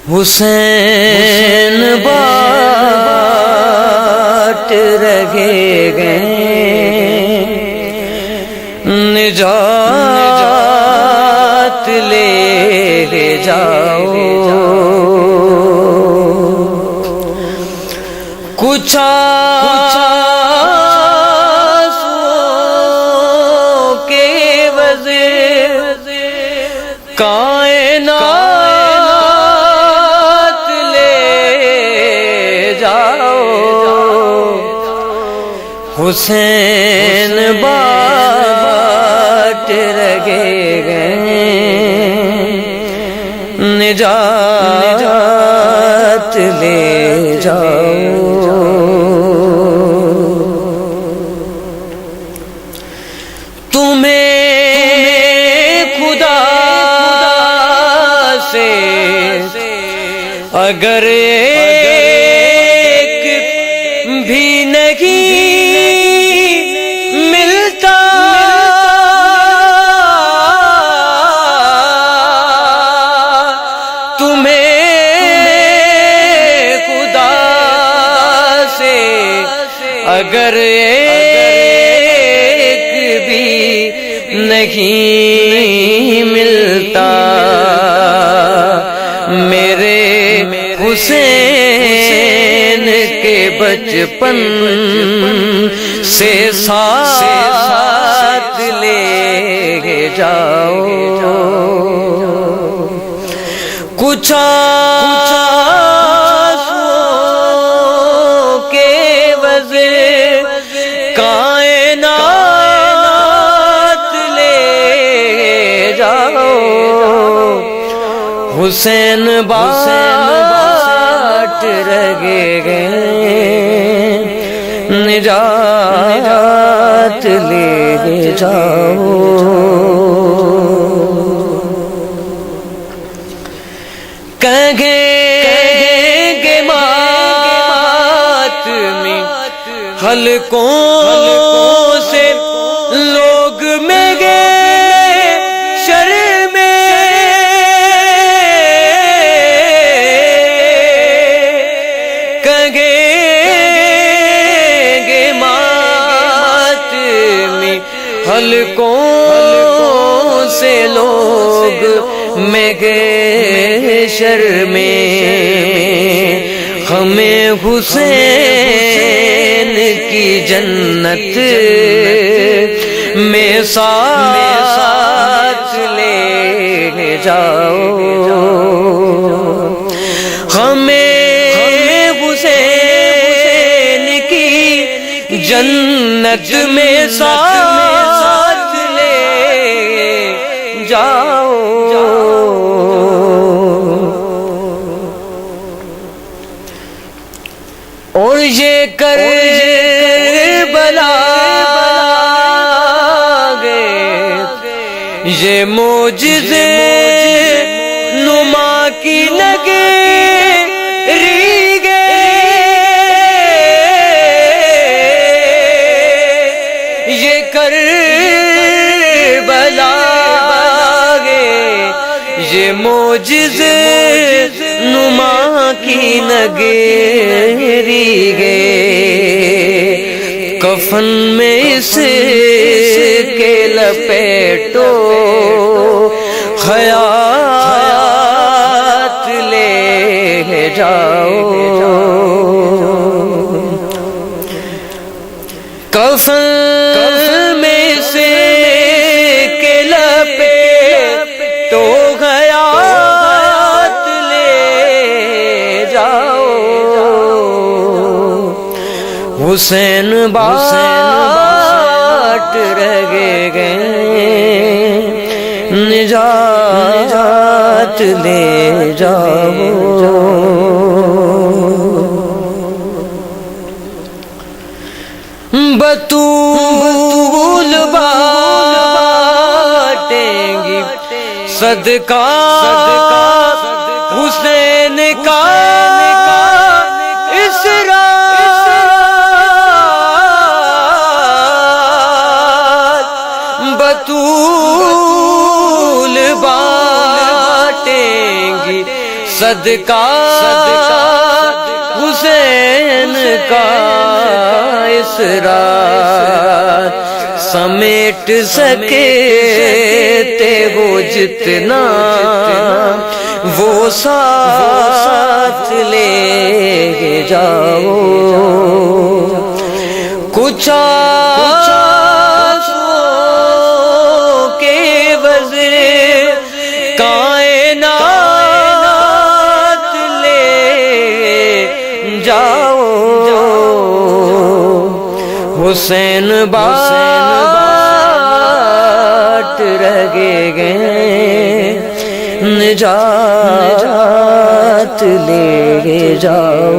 حسین بات رہے گئے نجات لے جاؤ کچھ آنسوؤں کے وجہ کائنات لے جاؤ حسین بات رہے گئے نجات لے جاؤ اگر ایک بھی نہیں ملتا تمہیں خدا سے اگر ایک بھی نہیں ملتا میرے حسین کے بچپن سے ساتھ لے جاؤ کچھ آنسوؤں کے وجہ کائنات لے جاؤ حسین بات رہے گئے نجات لے جاؤ کہیں گے ماتمی حلقوں سے لوگ میں گے حلقوں سے لوگ میں گئے شرمیں ہمیں حسین کی جنت میں ساتھ لے جاؤ ہمیں حسین کی جنت میں ساتھ لے جاؤ اور یہ کربلا گے یہ معجزے نما کی لگے یہ معجزے نما کی نگری گے کفن میں اس کے لپیٹو خیات لے جاؤ کفن میں سے کے لپیٹو خیات لے جاؤ حسین بات رہے گئے نجات لے جاؤ بطول باتیں گی صدقہ حسین کا اس رات بطول باتیں گی صدقہ حسین کا اس رات سمیٹ سکے تے وہ جتنا وہ ساتھ لے جاؤ کچھ آنسوں کے وزر کائنات لے جاؤ حسین باٹ رگے گئے نجات لے جاؤ